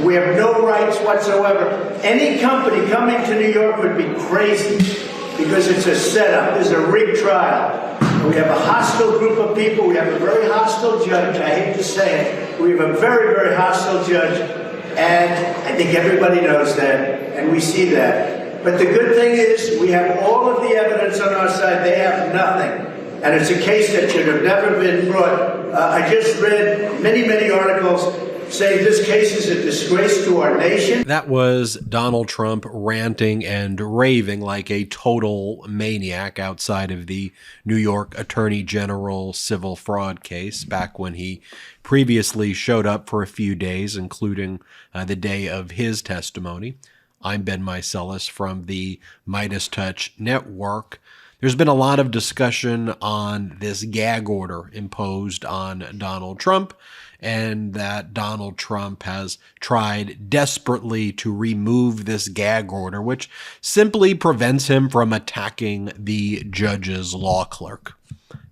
We have no rights whatsoever. Any company coming to New York would be crazy because it's a setup. There's a rigged trial. We have a hostile group of people. We have a very hostile judge. I hate to say it. We have a very, very hostile judge. And I think everybody knows that, and we see that. But the good thing is we have all of the evidence on our side. They have nothing. And it's a case that should have never been brought. I just read many, many articles saying this case is a disgrace to our nation. That was Donald Trump ranting and raving like a total maniac outside of the New York Attorney General civil fraud case back when he previously showed up for a few days, including the day of his testimony. I'm Ben Meiselas from the MeidasTouch network. There's been a lot of discussion on this gag order imposed on Donald Trump, and that Donald Trump has tried desperately to remove this gag order, which simply prevents him from attacking the judge's law clerk.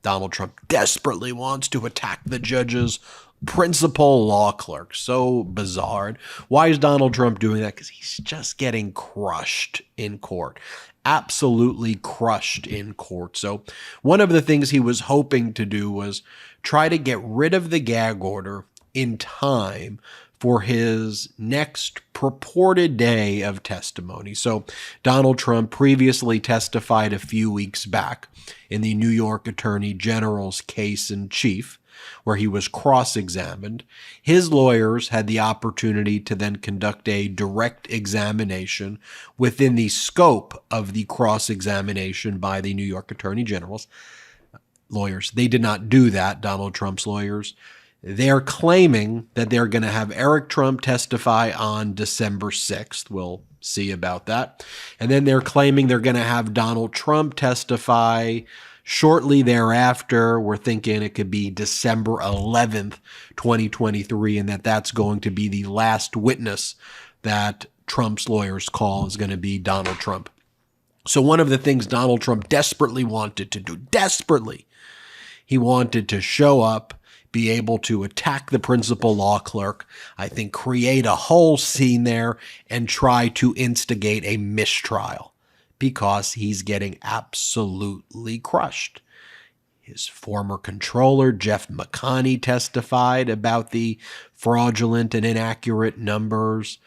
Donald Trump desperately wants to attack the judge's principal law clerk. So bizarre. Why is Donald Trump doing that? Because he's just getting crushed in court. Absolutely crushed in court. So one of the things he was hoping to do was try to get rid of the gag order in time for his next purported day of testimony. So Donald Trump previously testified a few weeks back in the New York Attorney General's case in chief, where he was cross-examined. His lawyers had the opportunity to then conduct a direct examination within the scope of the cross-examination by the New York Attorney General's lawyers. They did not do that, Donald Trump's lawyers. They're claiming that they're going to have Eric Trump testify on December 6th. We'll see about that. And then they're claiming they're going to have Donald Trump testify shortly thereafter. We're thinking it could be December 11th, 2023, and that's going to be the last witness that Trump's lawyers call is going to be Donald Trump. So one of the things Donald Trump desperately wanted to do, he wanted to show up, be able to attack the principal law clerk, I think create a whole scene there and try to instigate a mistrial because he's getting absolutely crushed. His former controller, Jeff McConney, testified about the fraudulent and inaccurate numbers.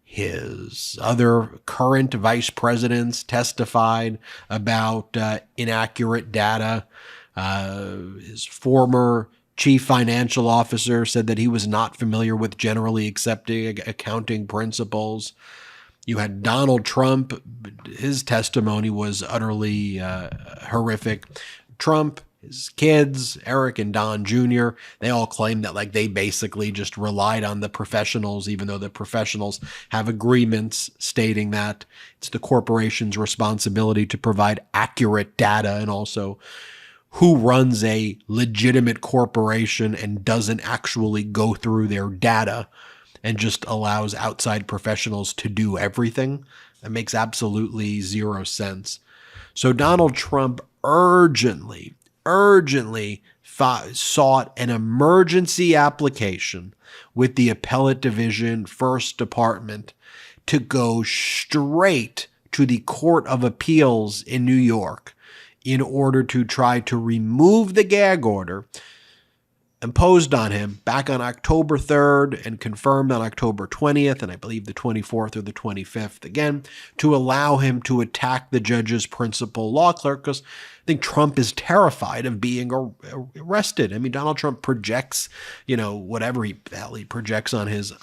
His other current vice presidents testified about inaccurate data. His former chief financial officer said that he was not familiar with generally accepted accounting principles. You had Donald Trump. His testimony was utterly horrific. Trump, his kids, Eric and Don Jr., they all claim that they basically just relied on the professionals, even though the professionals have agreements stating that it's the corporation's responsibility to provide accurate data, and also who runs a legitimate corporation and doesn't actually go through their data and just allows outside professionals to do everything. That makes absolutely zero sense. So Donald Trump urgently sought an emergency application with the Appellate Division, First Department, to go straight to the Court of Appeals in New York in order to try to remove the gag order imposed on him back on October 3rd and confirmed on October 20th, and I believe the 24th or the 25th again, to allow him to attack the judge's principal law clerk, because I think Trump is terrified of being arrested. I mean, Donald Trump projects, whatever he projects on his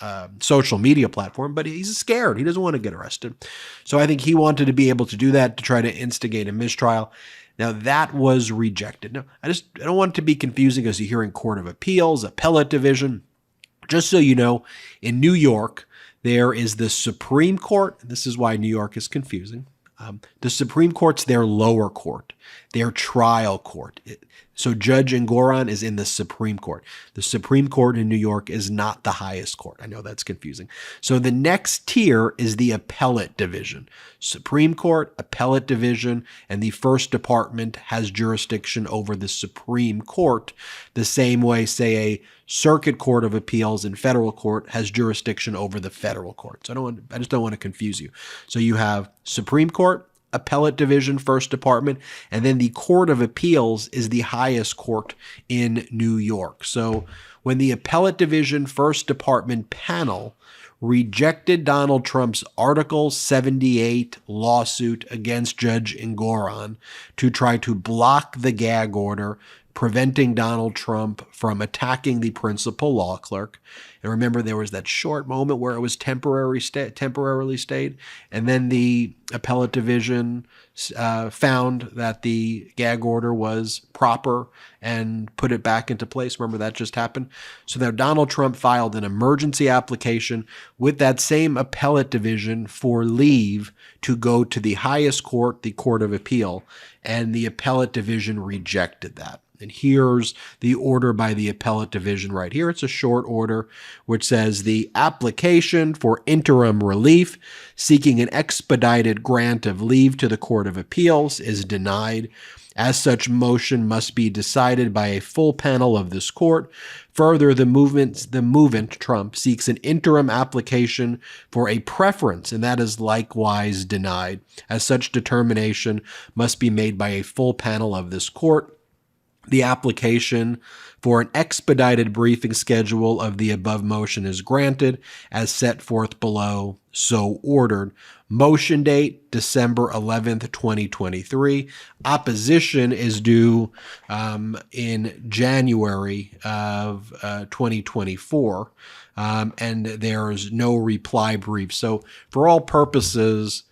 social media platform, but he's scared. He doesn't want to get arrested. So I think he wanted to be able to do that to try to instigate a mistrial. Now, that was rejected. Now, I don't want it to be confusing as you hear in Court of Appeals, Appellate Division. Just so you know, in New York, there is the Supreme Court. And this is why New York is confusing. The Supreme Court's their lower court, their trial court. So Judge Engoron is in the Supreme Court. The Supreme Court in New York is not the highest court. I know that's confusing. So the next tier is the Appellate Division. Supreme Court, Appellate Division, and the First Department has jurisdiction over the Supreme Court the same way, say, a Circuit Court of Appeals in federal court has jurisdiction over the federal court. So I just don't want to confuse you. So you have Supreme Court, Appellate Division, First Department, and then the Court of Appeals is the highest court in New York. So when the Appellate Division, First Department panel rejected Donald Trump's Article 78 lawsuit against Judge Engoron to try to block the gag order preventing Donald Trump from attacking the principal law clerk. And remember, there was that short moment where it was temporarily stayed, and then the Appellate Division found that the gag order was proper and put it back into place. Remember, that just happened. So now Donald Trump filed an emergency application with that same Appellate Division for leave to go to the highest court, the Court of Appeal, and the Appellate Division rejected that. And here's the order by the Appellate Division right here. It's a short order which says the application for interim relief seeking an expedited grant of leave to the Court of Appeals is denied. As such, motion must be decided by a full panel of this court. Further, the movement, Trump, seeks an interim application for a preference, and that is likewise denied. As such, determination must be made by a full panel of this court. The application for an expedited briefing schedule of the above motion is granted as set forth below, so ordered. Motion date, December 11th, 2023. Opposition is due in January of 2024, and there's no reply brief. So for all purposes,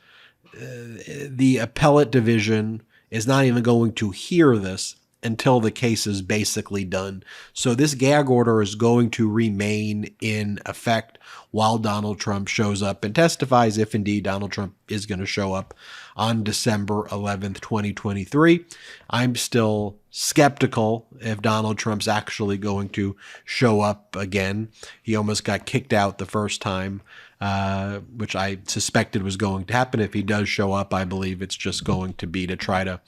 the Appellate Division is not even going to hear this until the case is basically done. So this gag order is going to remain in effect while Donald Trump shows up and testifies, if indeed Donald Trump is going to show up on December 11th, 2023. I'm still skeptical if Donald Trump's actually going to show up again. He almost got kicked out the first time, which I suspected was going to happen. If he does show up, I believe it's just going to be to try to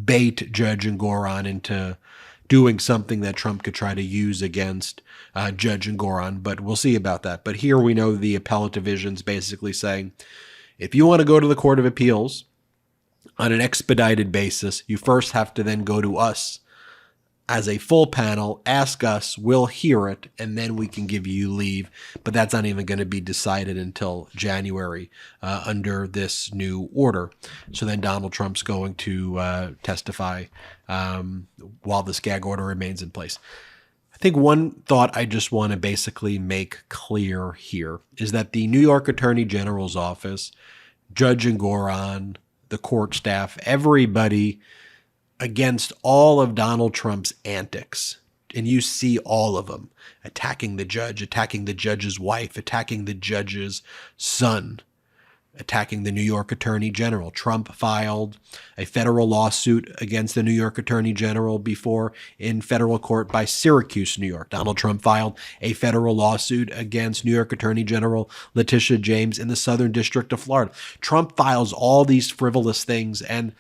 bait Judge Engoron into doing something that Trump could try to use against Judge Engoron, but we'll see about that. But here we know the Appellate Division's basically saying, if you want to go to the Court of Appeals on an expedited basis, you first have to then go to us as a full panel, ask us, we'll hear it, and then we can give you leave. But that's not even going to be decided until January under this new order. So then Donald Trump's going to testify while this gag order remains in place. I think one thought I just want to basically make clear here is that the New York Attorney General's office, Judge Engoron, the court staff, everybody against all of Donald Trump's antics, and you see all of them, attacking the judge, attacking the judge's wife, attacking the judge's son, attacking the New York Attorney General. Trump filed a federal lawsuit against the New York Attorney General before in federal court by Syracuse, New York. Donald Trump filed a federal lawsuit against New York Attorney General Letitia James in the Southern District of Florida. Trump files all these frivolous things, and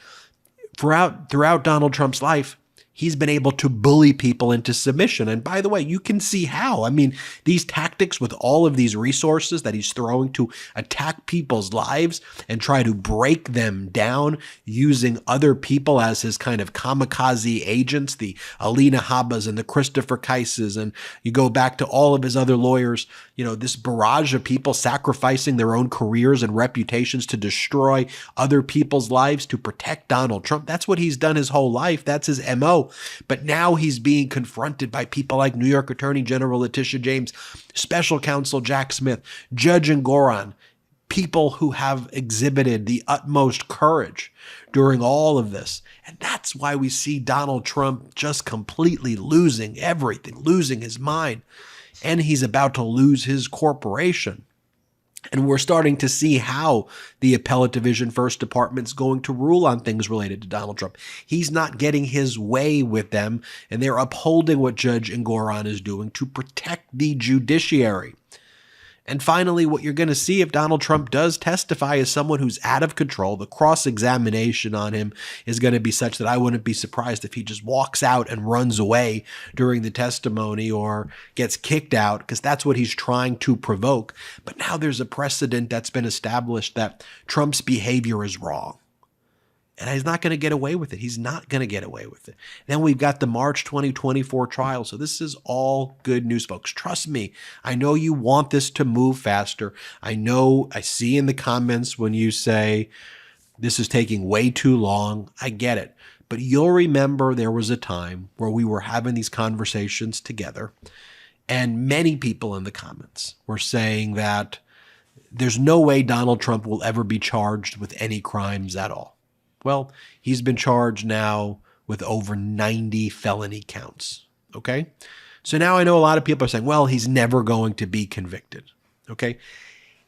throughout Donald Trump's life, he's been able to bully people into submission. And by the way, you can see how. I mean, these tactics with all of these resources that he's throwing to attack people's lives and try to break them down using other people as his kind of kamikaze agents, the Alina Habas and the Christopher Kaises, and you go back to all of his other lawyers, you know, this barrage of people sacrificing their own careers and reputations to destroy other people's lives to protect Donald Trump. That's what he's done his whole life. That's his MO. But now he's being confronted by people like New York Attorney General Letitia James, Special Counsel Jack Smith, Judge Engoron, people who have exhibited the utmost courage during all of this. And that's why we see Donald Trump just completely losing everything, losing his mind. And he's about to lose his corporation. And we're starting to see how the Appellate Division First Department's going to rule on things related to Donald Trump. He's not getting his way with them, and they're upholding what Judge Engoron is doing to protect the judiciary. And finally, what you're going to see if Donald Trump does testify is someone who's out of control. The cross-examination on him is going to be such that I wouldn't be surprised if he just walks out and runs away during the testimony or gets kicked out, because that's what he's trying to provoke. But now there's a precedent that's been established that Trump's behavior is wrong. And he's not going to get away with it. He's not going to get away with it. Then we've got the March 2024 trial. So this is all good news, folks. Trust me. I know you want this to move faster. I see in the comments when you say this is taking way too long. I get it. But you'll remember there was a time where we were having these conversations together, and many people in the comments were saying that there's no way Donald Trump will ever be charged with any crimes at all. Well, he's been charged now with over 90 felony counts, okay? So now I know a lot of people are saying, well, he's never going to be convicted, okay?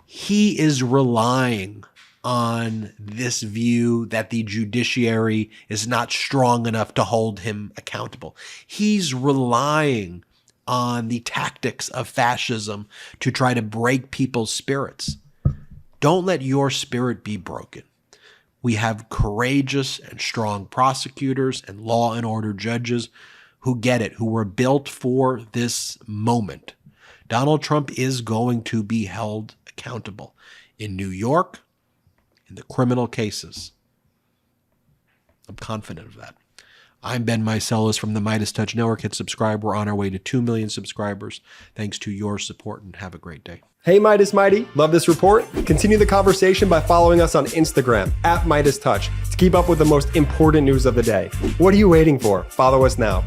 He is relying on this view that the judiciary is not strong enough to hold him accountable. He's relying on the tactics of fascism to try to break people's spirits. Don't let your spirit be broken. We have courageous and strong prosecutors and law and order judges who get it, who were built for this moment. Donald Trump is going to be held accountable in New York, in the criminal cases. I'm confident of that. I'm Ben Meiselas from the MeidasTouch Network. Hit subscribe. We're on our way to 2 million subscribers. Thanks to your support, and have a great day. Hey Meidas Mighty, love this report? Continue the conversation by following us on Instagram @MeidasTouch to keep up with the most important news of the day. What are you waiting for? Follow us now.